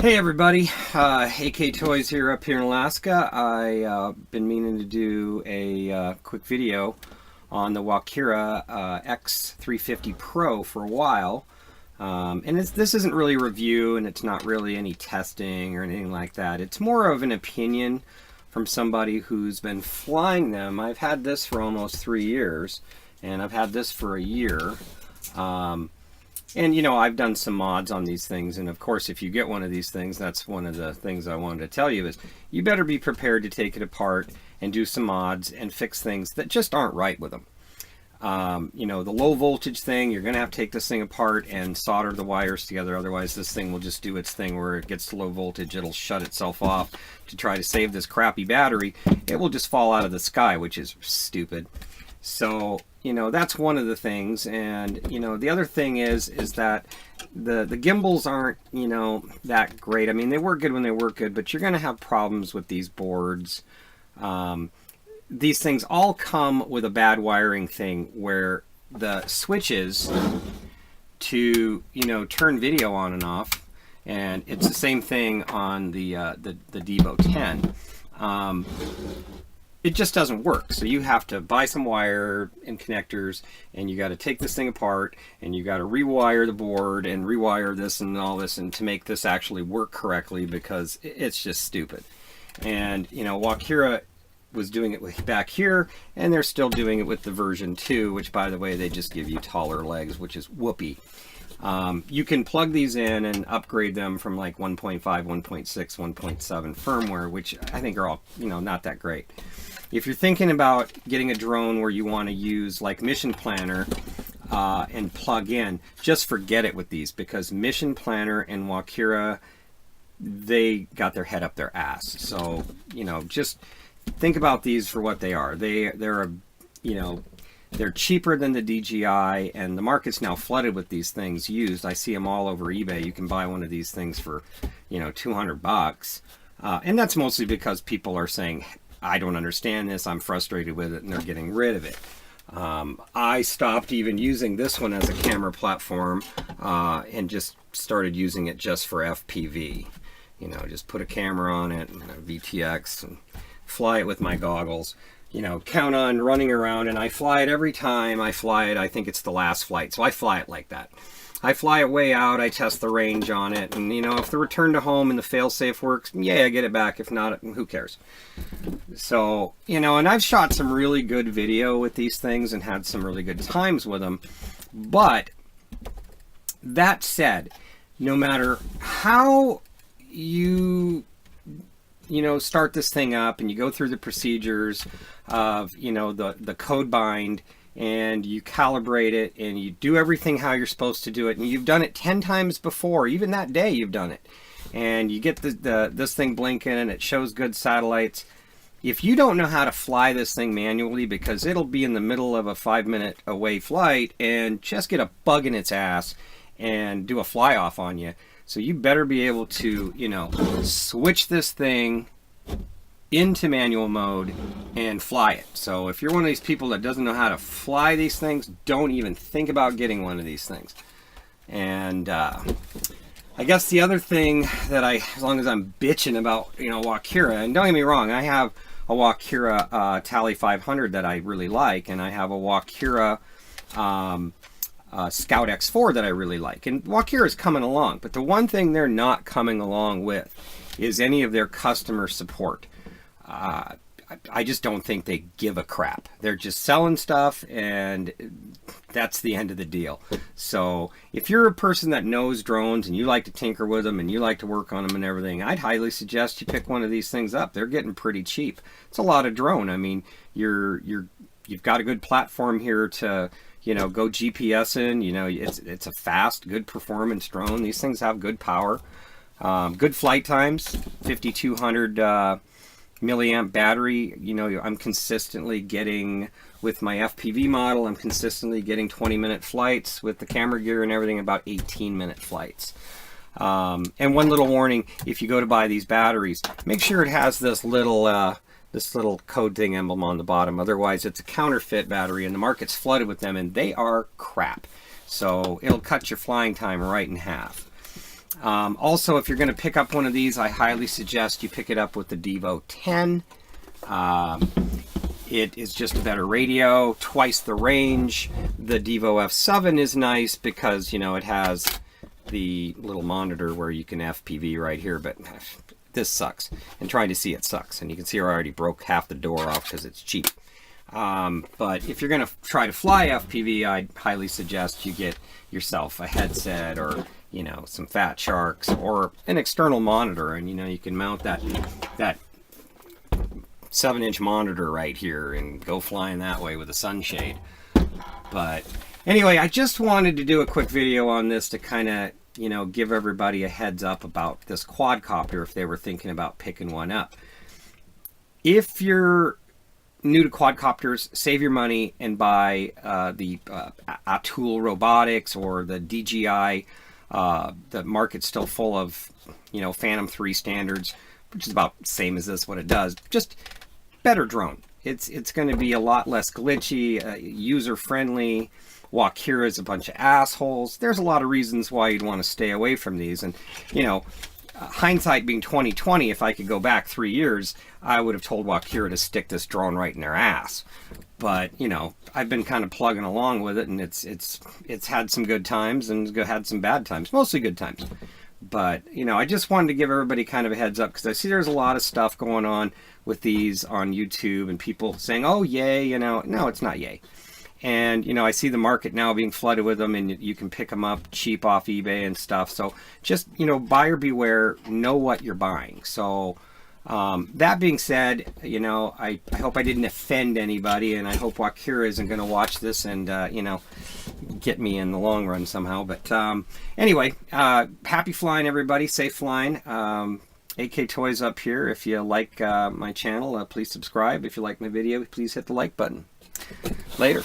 Hey everybody, AKTOYZ here up here in Alaska. I've been meaning to do a quick video on the WALKERA X350 Pro for a while. And this isn't really a review, and it's not really any testing or anything like that. It's more of an opinion from somebody who's been flying them. I've had this for almost 3 years, and I've had this for a year. And you know, I've done some mods on these things, and of course if you get one of these things, that's one of the things I wanted to tell you is you better be prepared to take it apart and do some mods and fix things that just aren't right with them. You know, the low voltage thing, you're gonna have to take this thing apart and solder the wires together, otherwise this thing will just do its thing where it gets to low voltage, it'll shut itself off to try to save this crappy battery. It will just fall out of the sky, which is stupid. So, you know, that's one of the things. And, you know, the other thing is that the gimbals aren't, you know, that great. I mean, they work good when they work good, but you're going to have problems with these boards. These things all come with a bad wiring thing where the switches to, you know, turn video on and off, and it's the same thing on the Devo 10. It just doesn't work. So you have to buy some wire and connectors, and you got to take this thing apart, and you got to rewire the board and rewire this and all this, and to make this actually work correctly, because it's just stupid. And you know, WALKERA was doing it back here, and they're still doing it with the version 2, which by the way, they just give you taller legs, which is whoopee. You can plug these in and upgrade them from like 1.5, 1.6, 1.7 firmware, which I think are all, you know, not that great. If you're thinking about getting a drone where you want to use like Mission Planner and plug in, just forget it with these, because Mission Planner and WALKERA, they got their head up their ass. So, you know, just think about these for what they are. They're a, you know, they're cheaper than the DJI, and the market's now flooded with these things used. I see them all over eBay. You can buy one of these things for, you know, 200 bucks. And that's mostly because people are saying, I don't understand this, I'm frustrated with it, and they're getting rid of it. I stopped even using this one as a camera platform and just started using it just for FPV. You know, just put a camera on it and a VTX and fly it with my goggles. You know, count on running around, and I fly it every time I fly it. I think it's the last flight, so I fly it like that. I fly it way out, I test the range on it, and you know, if the return to home and the failsafe works, yeah, I get it back. If not, who cares? So, you know, and I've shot some really good video with these things and had some really good times with them. But that said, no matter how you know, start this thing up and you go through the procedures of, you know, the code bind, and you calibrate it and you do everything how you're supposed to do it, and you've done it 10 times before, even that day you've done it, and you get this thing blinking and it shows good satellites. If you don't know how to fly this thing manually, because it'll be in the middle of a 5-minute away flight and just get a bug in its ass and do a fly off on you. So you better be able to, you know, switch this thing into manual mode and fly it. So if you're one of these people that doesn't know how to fly these things, don't even think about getting one of these things. And I guess the other thing that as long as I'm bitching about, you know, WALKERA, and don't get me wrong, I have a WALKERA Tally 500 that I really like, and I have a WALKERA Scout X4 that I really like, and WALKERA is coming along, but the one thing they're not coming along with is any of their customer support. I just don't think they give a crap. They're just selling stuff, and that's the end of the deal. So if you're a person that knows drones and you like to tinker with them and you like to work on them and everything, I'd highly suggest you pick one of these things up. They're getting pretty cheap. It's a lot of drone. I mean, you've got a good platform here to, you know, go GPSing. You know, it's a fast, good performance drone. These things have good power, good flight times, 5,200 milliamp battery. You know, I'm consistently getting, with my FPV model, I'm consistently getting 20-minute flights. With the camera gear and everything, about 18-minute flights. And one little warning, if you go to buy these batteries, make sure it has this little code thing emblem on the bottom. Otherwise, it's a counterfeit battery, and the market's flooded with them, and they are crap. So it'll cut your flying time right in half. Also, if you're going to pick up one of these, I highly suggest you pick it up with the Devo 10. It is just a better radio, twice the range. The Devo F7 is nice because, you know, it has the little monitor where you can FPV right here, but this sucks. And trying to see it sucks. And you can see I already broke half the door off because it's cheap. But if you're going to try to fly FPV, I'd highly suggest you get yourself a headset or, you know, some Fat Sharks or an external monitor. And, you know, you can mount that 7-inch monitor right here and go flying that way with a sunshade. But anyway, I just wanted to do a quick video on this to kind of, you know, give everybody a heads up about this quadcopter if they were thinking about picking one up. If you're new to quadcopters, save your money and buy the AKTOYZ Robotics or the DJI. The market's still full of, you know, Phantom 3 standards, which is about the same as this, what it does. Just better drone. It's going to be a lot less glitchy, user-friendly. WALKERA is a bunch of assholes. There's a lot of reasons why you'd want to stay away from these. And, you know, hindsight being 2020, if I could go back 3 years, I would have told WALKERA to stick this drone right in their ass. But, you know, I've been kind of plugging along with it, and it's had some good times and had some bad times, mostly good times. But, you know, I just wanted to give everybody kind of a heads up because I see there's a lot of stuff going on with these on YouTube and people saying, oh, yay, you know. No, it's not yay. And, you know, I see the market now being flooded with them, and you can pick them up cheap off eBay and stuff. So just, you know, buyer beware, know what you're buying. So that being said, you know, I hope I didn't offend anybody, and I hope WALKERA isn't going to watch this and, you know, get me in the long run somehow. But anyway, happy flying, everybody. Safe flying. AKTOYZ up here. If you like my channel, please subscribe. If you like my video, please hit the like button. Later.